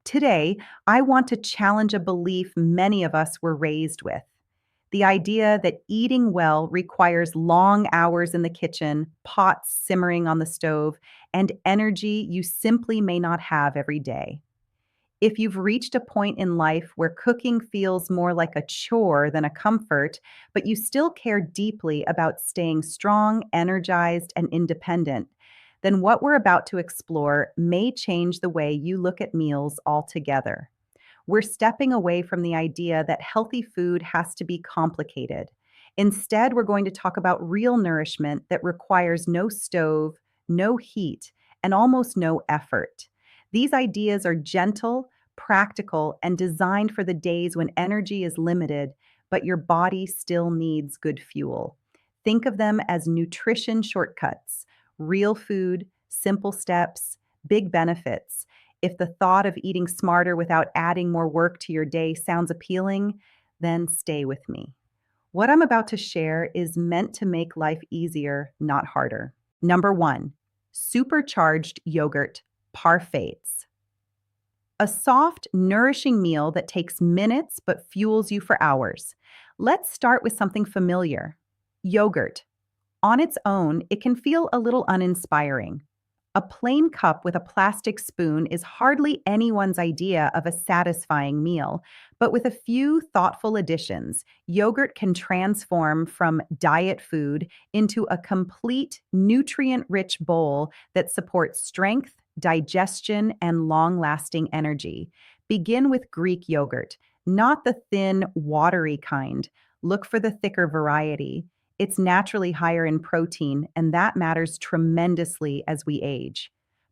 Today, I want to challenge a belief many of us were raised with: the idea that eating well requires long hours in the kitchen, pots simmering on the stove, and energy you simply may not have every day. If you've reached a point in life where cooking feels more like a chore than a comfort, but you still care deeply about staying strong, energized, and independent, then what we're about to explore may change the way you look at meals altogether. We're stepping away from the idea that healthy food has to be complicated. Instead, we're going to talk about real nourishment that requires no stove, no heat, and almost no effort. These ideas are gentle, practical, and designed for the days when energy is limited, but your body still needs good fuel. Think of them as nutrition shortcuts: real food, simple steps, big benefits. If the thought of eating smarter without adding more work to your day sounds appealing, then stay with me. What I'm about to share is meant to make life easier, not harder. Number one, supercharged yogurt parfaits. A soft, nourishing meal that takes minutes but fuels you for hours. Let's start with something familiar: yogurt. On its own, it can feel a little uninspiring. A plain cup with a plastic spoon is hardly anyone's idea of a satisfying meal, but with a few thoughtful additions, yogurt can transform from diet food into a complete, nutrient rich bowl that supports strength, digestion, and long lasting energy. Begin with Greek yogurt, not the thin, watery kind. Look for the thicker variety. It's naturally higher in protein, and that matters tremendously as we age.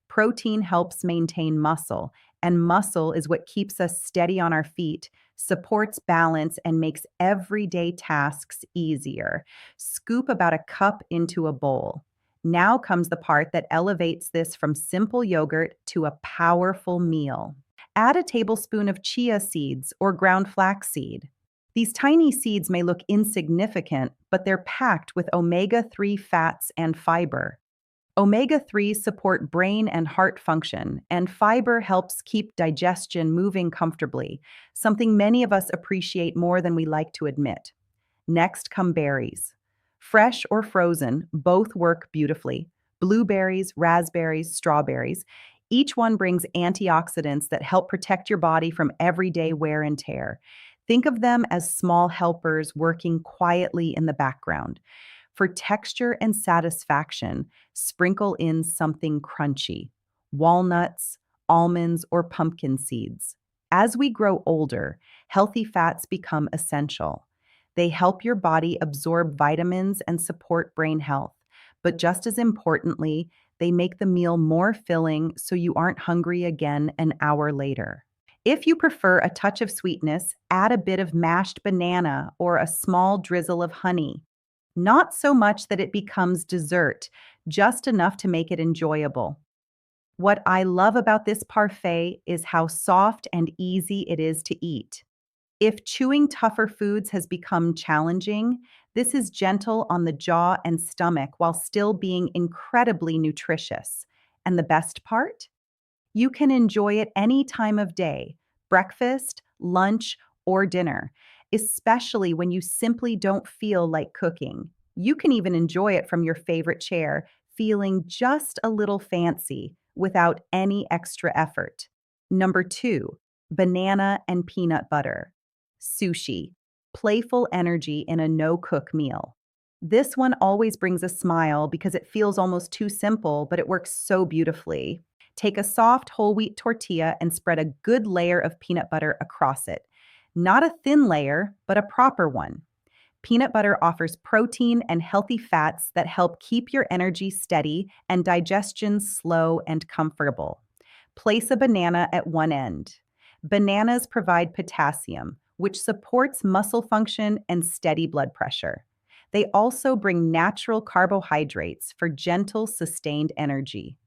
Protein helps maintain muscle, and muscle is what keeps us steady on our feet, supports balance, and makes everyday tasks easier. Scoop about a cup into a bowl. Now comes the part that elevates this from simple yogurt to a powerful meal. Add a tablespoon of chia seeds or ground flaxseed. These tiny seeds may look insignificant, but they're packed with omega-3 fats and fiber. Omega-3s support brain and heart function, and fiber helps keep digestion moving comfortably, something many of us appreciate more than we like to admit. Next come berries. Fresh or frozen, both work beautifully. Blueberries, raspberries, strawberries. Each one brings antioxidants that help protect your body from everyday wear and tear. Think of them as small helpers working quietly in the background. For texture and satisfaction, sprinkle in something crunchy: walnuts, almonds, or pumpkin seeds. As we grow older, healthy fats become essential. They help your body absorb vitamins and support brain health. But just as importantly, they make the meal more filling so you aren't hungry again an hour later. If you prefer a touch of sweetness, add a bit of mashed banana or a small drizzle of honey. Not so much that it becomes dessert, just enough to make it enjoyable. What I love about this parfait is how soft and easy it is to eat. If chewing tougher foods has become challenging, this is gentle on the jaw and stomach while still being incredibly nutritious. And the best part? You can enjoy it any time of day: breakfast, lunch, or dinner, especially when you simply don't feel like cooking. You can even enjoy it from your favorite chair, feeling just a little fancy without any extra effort. Number two, banana and peanut butter. Sushi, playful energy in a no cook meal. This one always brings a smile because it feels almost too simple, but it works so beautifully. Take a soft whole wheat tortilla and spread a good layer of peanut butter across it. Not a thin layer, but a proper one. Peanut butter offers protein and healthy fats that help keep your energy steady and digestion slow and comfortable. Place a banana at one end. Bananas provide potassium, which supports muscle function and steady blood pressure. They also bring natural carbohydrates for gentle, sustained energy.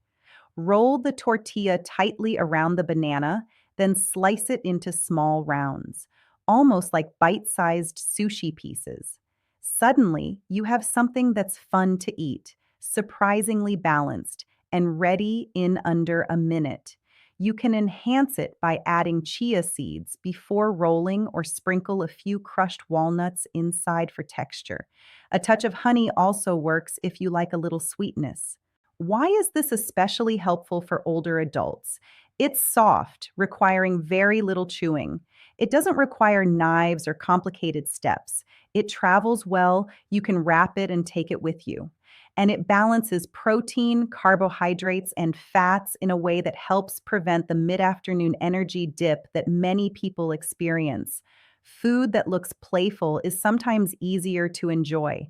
Roll the tortilla tightly around the banana, then slice it into small rounds, almost like bite-sized sushi pieces. Suddenly, you have something that's fun to eat, surprisingly balanced, and ready in under a minute. You can enhance it by adding chia seeds before rolling or sprinkle a few crushed walnuts inside for texture. A touch of honey also works if you like a little sweetness. Why is this especially helpful for older adults? It's soft, requiring very little chewing. It doesn't require knives or complicated steps. It travels well, you can wrap it and take it with you. And it balances protein, carbohydrates, and fats in a way that helps prevent the mid afternoon energy dip that many people experience. Food that looks playful is sometimes easier to enjoy.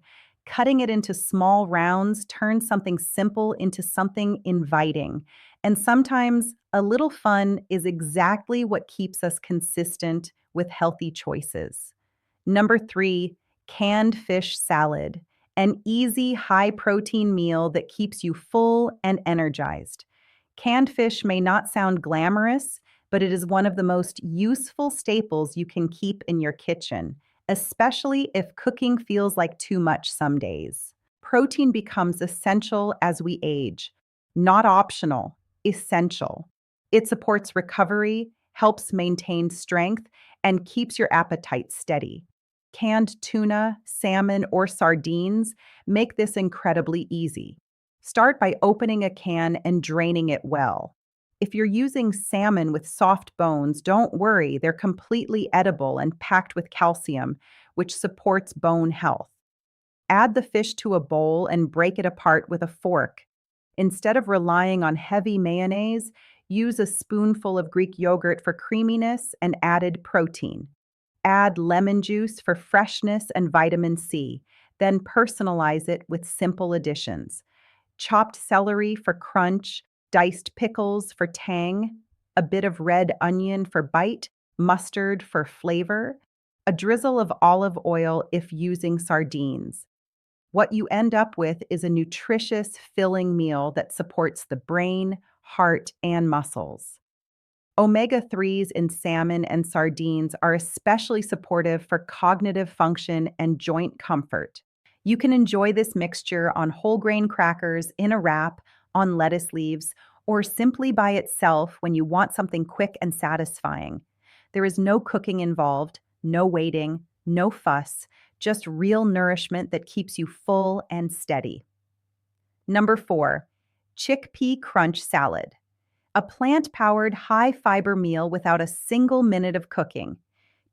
Cutting it into small rounds turns something simple into something inviting. And sometimes a little fun is exactly what keeps us consistent with healthy choices. Number three, canned fish salad, an easy, high protein meal that keeps you full and energized. Canned fish may not sound glamorous, but it is one of the most useful staples you can keep in your kitchen, especially if cooking feels like too much some days. Protein becomes essential as we age, not optional, essential. It supports recovery, helps maintain strength, and keeps your appetite steady. Canned tuna, salmon, or sardines make this incredibly easy. Start by opening a can and draining it well. If you're using salmon with soft bones, don't worry, they're completely edible and packed with calcium, which supports bone health. Add the fish to a bowl and break it apart with a fork. Instead of relying on heavy mayonnaise, use a spoonful of Greek yogurt for creaminess and added protein. Add lemon juice for freshness and vitamin C, then personalize it with simple additions. Chopped celery for crunch, diced pickles for tang, a bit of red onion for bite, mustard for flavor, a drizzle of olive oil if using sardines. What you end up with is a nutritious, filling meal that supports the brain, heart, and muscles. Omega 3s in salmon and sardines are especially supportive for cognitive function and joint comfort. You can enjoy this mixture on whole grain crackers, in a wrap, on lettuce leaves, or simply by itself when you want something quick and satisfying. There is no cooking involved, no waiting, no fuss, just real nourishment that keeps you full and steady. Number four, chickpea crunch salad, a plant-powered, high-fiber meal without a single minute of cooking.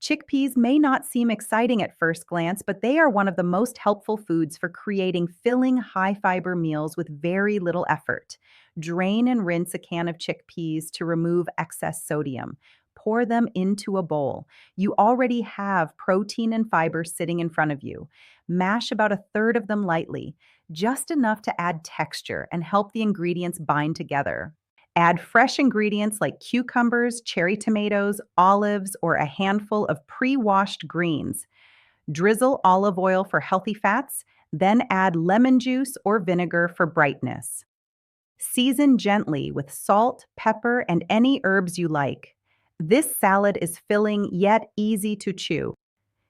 Chickpeas may not seem exciting at first glance, but they are one of the most helpful foods for creating filling, high-fiber meals with very little effort. Drain and rinse a can of chickpeas to remove excess sodium. Pour them into a bowl. You already have protein and fiber sitting in front of you. Mash about a third of them lightly, just enough to add texture and help the ingredients bind together. Add fresh ingredients like cucumbers, cherry tomatoes, olives, or a handful of pre-washed greens. Drizzle olive oil for healthy fats, then add lemon juice or vinegar for brightness. Season gently with salt, pepper, and any herbs you like. This salad is filling yet easy to chew.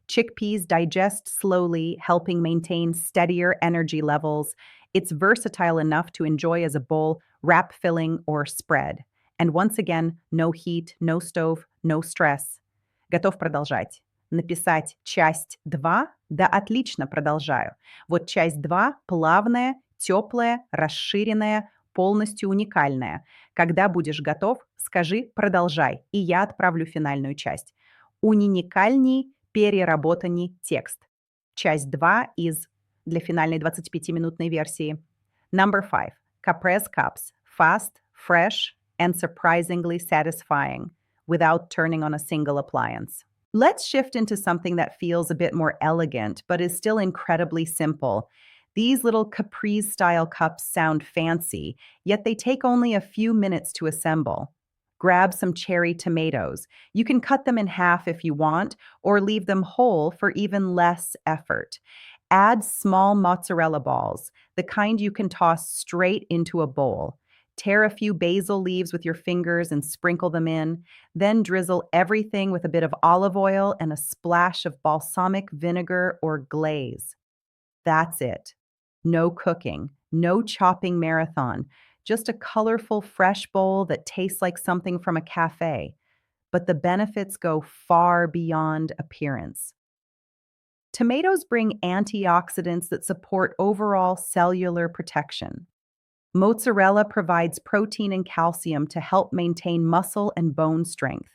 Chickpeas digest slowly, helping maintain steadier energy levels. It's versatile enough to enjoy as a bowl, wrap filling, or spread. And once again, no heat, no stove, no stress. Готов продолжать? Написать часть 2? Да, отлично, продолжаю. Вот часть 2 плавная, теплая, расширенная, полностью уникальная. Когда будешь готов, скажи «продолжай», и я отправлю финальную часть. Уникальный переработанный текст. Часть 2 из для финальной 25-минутной версии. Number 5. Caprese cups. Fast, fresh, and surprisingly satisfying without turning on a single appliance. Let's shift into something that feels a bit more elegant, but is still incredibly simple. These little Caprese-style cups sound fancy, yet they take only a few minutes to assemble. Grab some cherry tomatoes. You can cut them in half if you want, or leave them whole for even less effort. Add small mozzarella balls, the kind you can toss straight into a bowl. Tear a few basil leaves with your fingers and sprinkle them in. Then drizzle everything with a bit of olive oil and a splash of balsamic vinegar or glaze. That's it. No cooking, no chopping marathon, just a colorful, fresh bowl that tastes like something from a cafe, but the benefits go far beyond appearance. Tomatoes bring antioxidants that support overall cellular protection. Mozzarella provides protein and calcium to help maintain muscle and bone strength.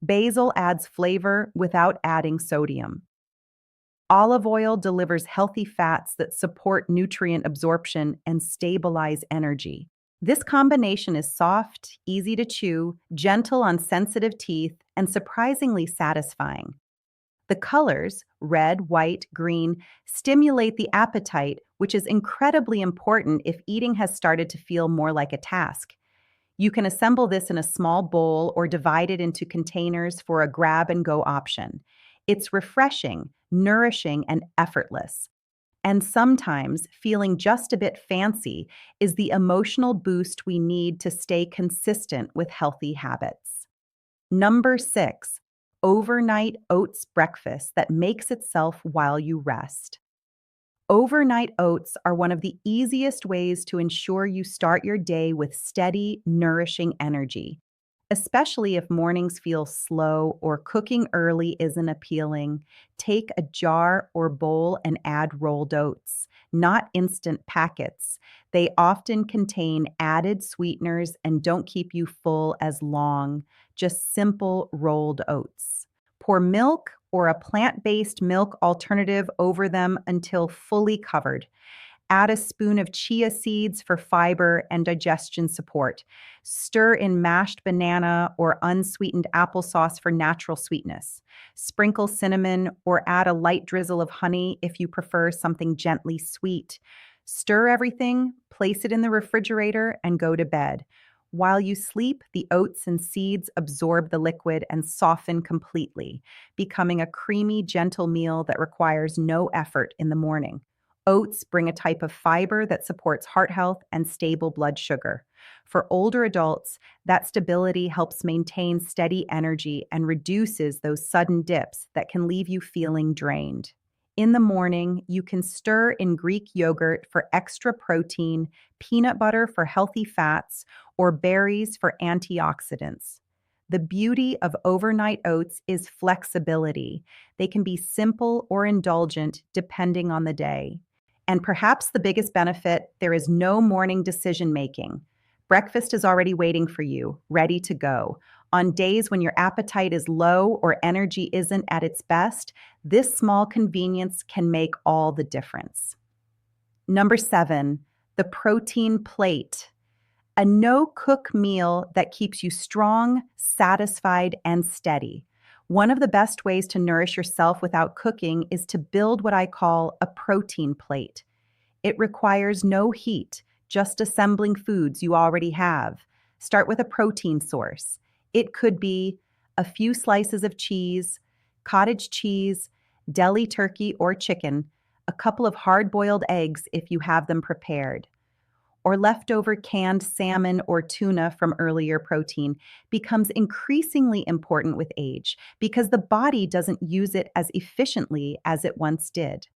Basil adds flavor without adding sodium. Olive oil delivers healthy fats that support nutrient absorption and stabilize energy. This combination is soft, easy to chew, gentle on sensitive teeth, and surprisingly satisfying. The colors, red, white, green, stimulate the appetite, which is incredibly important if eating has started to feel more like a task. You can assemble this in a small bowl or divide it into containers for a grab and go option. It's refreshing, nourishing, and effortless. And sometimes feeling just a bit fancy is the emotional boost we need to stay consistent with healthy habits. Number 6, overnight oats breakfast that makes itself while you rest. Overnight oats are one of the easiest ways to ensure you start your day with steady, nourishing energy, especially if mornings feel slow or cooking early isn't appealing. Take a jar or bowl and add rolled oats, not instant packets. They often contain added sweeteners and don't keep you full as long. Just simple rolled oats. Pour milk or a plant-based milk alternative over them until fully covered. Add a spoon of chia seeds for fiber and digestion support. Stir in mashed banana or unsweetened applesauce for natural sweetness. Sprinkle cinnamon or add a light drizzle of honey if you prefer something gently sweet. Stir everything, place it in the refrigerator, and go to bed. While you sleep, the oats and seeds absorb the liquid and soften completely, becoming a creamy, gentle meal that requires no effort in the morning. Oats bring a type of fiber that supports heart health and stable blood sugar. For older adults, that stability helps maintain steady energy and reduces those sudden dips that can leave you feeling drained. In the morning, you can stir in Greek yogurt for extra protein, peanut butter for healthy fats, or berries for antioxidants. The beauty of overnight oats is flexibility. They can be simple or indulgent depending on the day. And perhaps the biggest benefit, there is no morning decision making. Breakfast is already waiting for you, ready to go. On days when your appetite is low or energy isn't at its best, this small convenience can make all the difference. Number 7, the protein plate. A no-cook meal that keeps you strong, satisfied, and steady. One of the best ways to nourish yourself without cooking is to build what I call a protein plate. It requires no heat, just assembling foods you already have. Start with a protein source. It could be a few slices of cheese, cottage cheese, deli turkey or chicken, a couple of hard-boiled eggs if you have them prepared, or leftover canned salmon or tuna from earlier protein becomes increasingly important with age because the body doesn't use it as efficiently as it once did.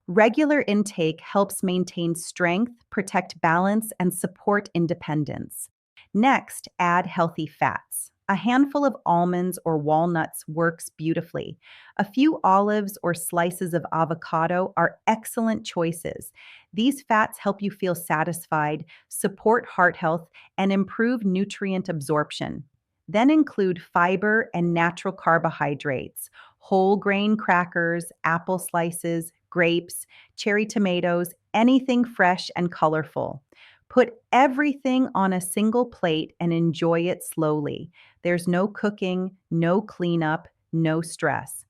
Regular intake helps maintain strength, protect balance, and support independence. Next, add healthy fats. A handful of almonds or walnuts works beautifully. A few olives or slices of avocado are excellent choices. These fats help you feel satisfied, support heart health, and improve nutrient absorption. Then include fiber and natural carbohydrates, whole grain crackers, apple slices, grapes, cherry tomatoes, anything fresh and colorful. Put everything on a single plate and enjoy it slowly. There's no cooking, no cleanup, no stress.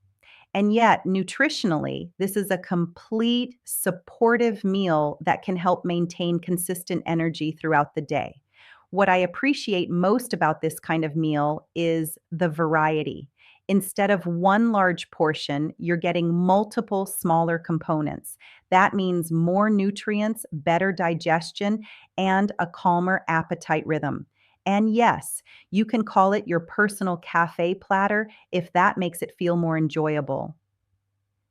And yet, nutritionally, this is a complete, supportive meal that can help maintain consistent energy throughout the day. What I appreciate most about this kind of meal is the variety. Instead of one large portion, you're getting multiple smaller components. That means more nutrients, better digestion, and a calmer appetite rhythm. And yes, you can call it your personal cafe platter if that makes it feel more enjoyable.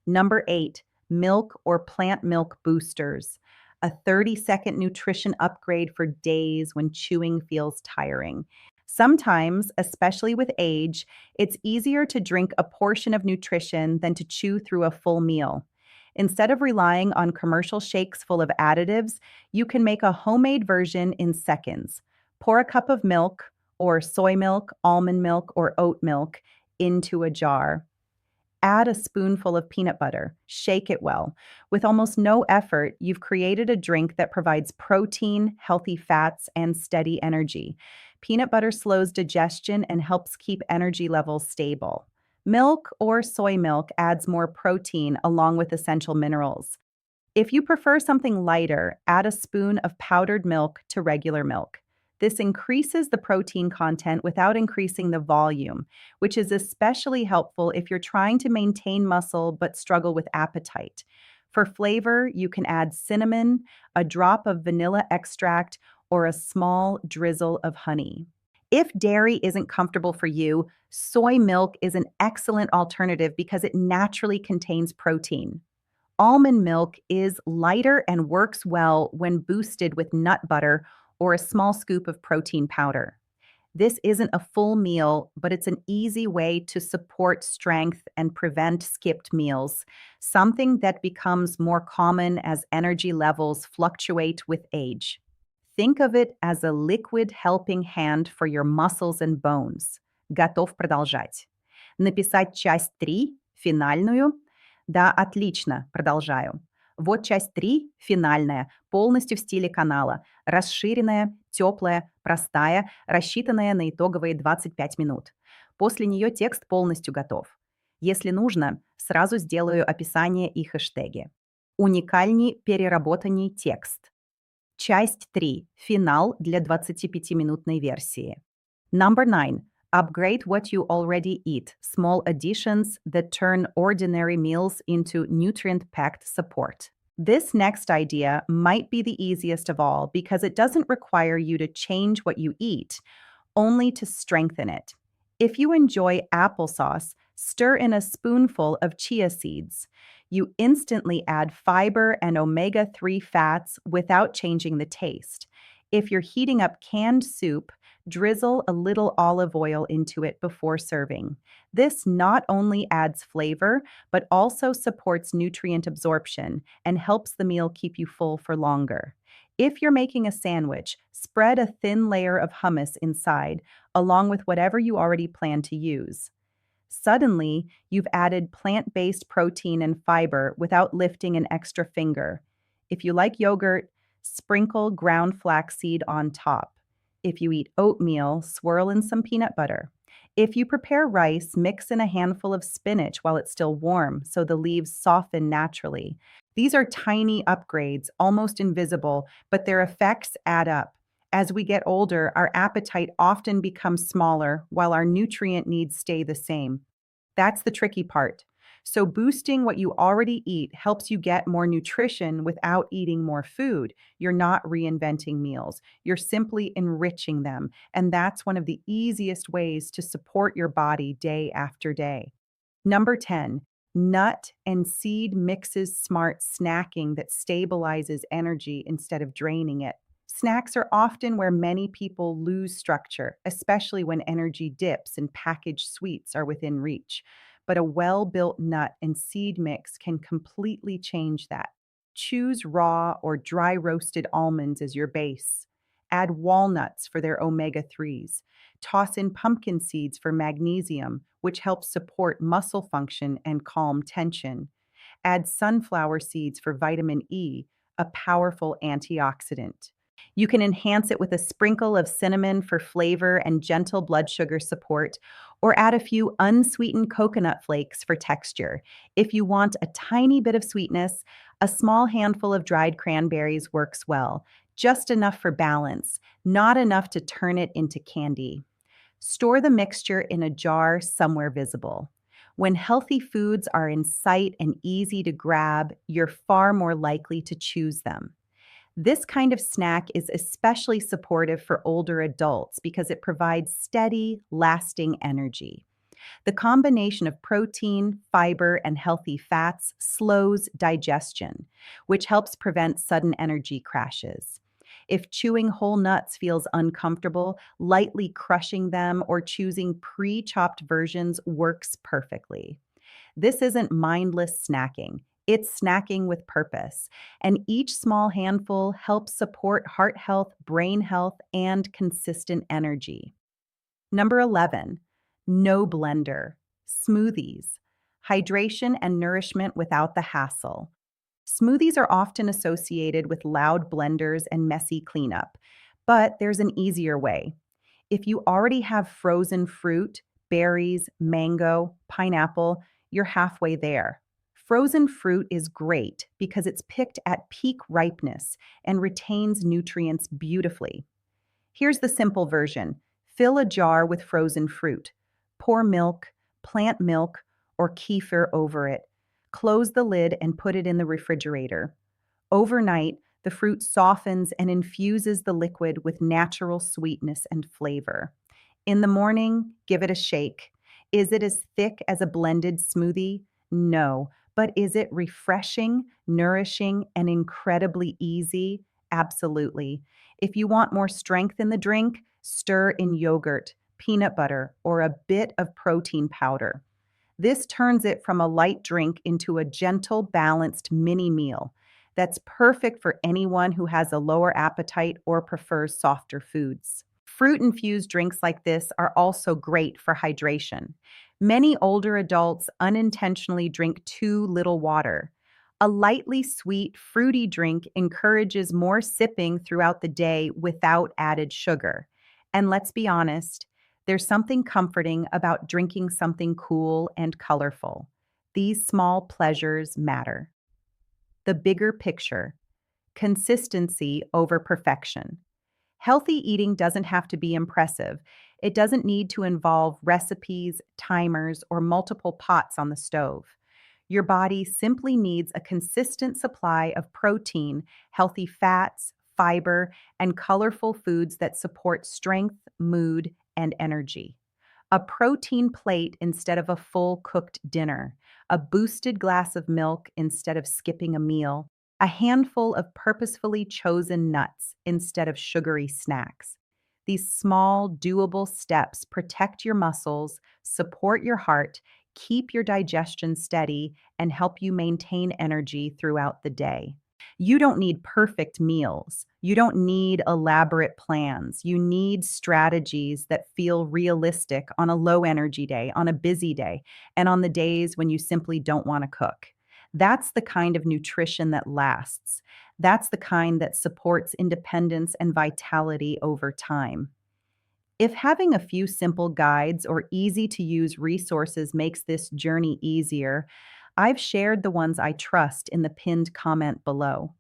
Number 8, milk or plant milk boosters. a 30-second nutrition upgrade for days when chewing feels tiring. Sometimes, especially with age, it's easier to drink a portion of nutrition than to chew through a full meal. Instead of relying on commercial shakes full of additives, you can make a homemade version in seconds. Pour a cup of milk, or soy milk, almond milk, or oat milk, into a jar. Add a spoonful of peanut butter. Shake it well. With almost no effort, you've created a drink that provides protein, healthy fats, and steady energy. Peanut butter slows digestion and helps keep energy levels stable. Milk or soy milk adds more protein along with essential minerals. If you prefer something lighter, add a spoon of powdered milk to regular milk. This increases the protein content without increasing the volume, which is especially helpful if you're trying to maintain muscle but struggle with appetite. For flavor, you can add cinnamon, a drop of vanilla extract, or a small drizzle of honey. If dairy isn't comfortable for you, soy milk is an excellent alternative because it naturally contains protein. Almond milk is lighter and works well when boosted with nut butter or a small scoop of protein powder. This isn't a full meal, but it's an easy way to support strength and prevent skipped meals, something that becomes more common as energy levels fluctuate with age. Think of it as a liquid helping hand for your muscles and bones. Готов продолжать. Написать часть 3, финальную. Да, отлично, продолжаю. Вот часть 3, финальная, полностью в стиле канала. Расширенная, теплая, простая, рассчитанная на итоговые 25 минут. После нее текст полностью готов. Если нужно, сразу сделаю описание и хэштеги. Уникальный переработанный текст. Часть 3. Финал для 25-минутной версии. Number 9. Upgrade what you already eat. Small additions that turn ordinary meals into nutrient-packed support. This next idea might be the easiest of all because it doesn't require you to change what you eat, only to strengthen it. If you enjoy applesauce, stir in a spoonful of chia seeds. You instantly add fiber and omega-3 fats without changing the taste. If you're heating up canned soup, drizzle a little olive oil into it before serving. This not only adds flavor, but also supports nutrient absorption and helps the meal keep you full for longer. If you're making a sandwich, spread a thin layer of hummus inside, along with whatever you already plan to use. Suddenly, you've added plant-based protein and fiber without lifting an extra finger. If you like yogurt, sprinkle ground flaxseed on top. If you eat oatmeal, swirl in some peanut butter. If you prepare rice, mix in a handful of spinach while it's still warm so the leaves soften naturally. These are tiny upgrades, almost invisible, but their effects add up. As we get older, our appetite often becomes smaller while our nutrient needs stay the same. That's the tricky part. So boosting what you already eat helps you get more nutrition without eating more food. You're not reinventing meals. You're simply enriching them. And that's one of the easiest ways to support your body day after day. Number 10, nut and seed mixes smart snacking that stabilizes energy instead of draining it. Snacks are often where many people lose structure, especially when energy dips and packaged sweets are within reach. But a well-built nut and seed mix can completely change that. Choose raw or dry roasted almonds as your base. Add walnuts for their omega-3s. Toss in pumpkin seeds for magnesium, which helps support muscle function and calm tension. Add sunflower seeds for vitamin E, a powerful antioxidant. You can enhance it with a sprinkle of cinnamon for flavor and gentle blood sugar support, or add a few unsweetened coconut flakes for texture. If you want a tiny bit of sweetness, a small handful of dried cranberries works well, just enough for balance, not enough to turn it into candy. Store the mixture in a jar somewhere visible. When healthy foods are in sight and easy to grab, you're far more likely to choose them. This kind of snack is especially supportive for older adults because it provides steady, lasting energy. The combination of protein, fiber, and healthy fats slows digestion, which helps prevent sudden energy crashes. If chewing whole nuts feels uncomfortable, lightly crushing them or choosing pre chopped versions works perfectly. This isn't mindless snacking. It's snacking with purpose, and each small handful helps support heart health, brain health, and consistent energy. Number 11, no blender, smoothies, hydration and nourishment without the hassle. Smoothies are often associated with loud blenders and messy cleanup, but there's an easier way. If you already have frozen fruit, berries, mango, pineapple, you're halfway there. Frozen fruit is great because it's picked at peak ripeness and retains nutrients beautifully. Here's the simple version. Fill a jar with frozen fruit. Pour milk, plant milk, or kefir over it. Close the lid and put it in the refrigerator. Overnight, the fruit softens and infuses the liquid with natural sweetness and flavor. In the morning, give it a shake. Is it as thick as a blended smoothie? No. But is it refreshing, nourishing, and incredibly easy? Absolutely. If you want more strength in the drink, stir in yogurt, peanut butter, or a bit of protein powder. This turns it from a light drink into a gentle, balanced mini meal that's perfect for anyone who has a lower appetite or prefers softer foods. Fruit infused drinks like this are also great for hydration. Many older adults unintentionally drink too little water. A lightly sweet, fruity drink encourages more sipping throughout the day without added sugar. And let's be honest, there's something comforting about drinking something cool and colorful. These small pleasures matter. The bigger picture, consistency over perfection. Healthy eating doesn't have to be impressive. It doesn't need to involve recipes, timers, or multiple pots on the stove. Your body simply needs a consistent supply of protein, healthy fats, fiber, and colorful foods that support strength, mood, and energy. A protein plate instead of a full cooked dinner, a boosted glass of milk instead of skipping a meal, a handful of purposefully chosen nuts instead of sugary snacks. These small, doable steps protect your muscles, support your heart, keep your digestion steady, and help you maintain energy throughout the day. You don't need perfect meals. You don't need elaborate plans. You need strategies that feel realistic on a low energy day, on a busy day, and on the days when you simply don't want to cook. That's the kind of nutrition that lasts. That's the kind that supports independence and vitality over time. If having a few simple guides or easy to use resources makes this journey easier, I've shared the ones I trust in the pinned comment below.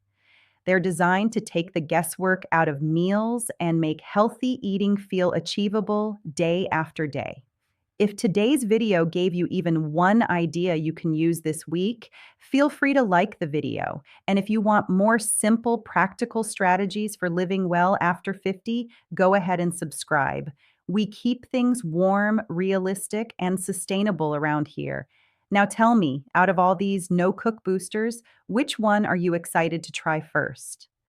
They're designed to take the guesswork out of meals and make healthy eating feel achievable day after day. If today's video gave you even one idea you can use this week, feel free to like the video. And if you want more simple, practical strategies for living well after 50, go ahead and subscribe. We keep things warm, realistic, and sustainable around here. Now tell me, out of all these no-cook boosters, which one are you excited to try first?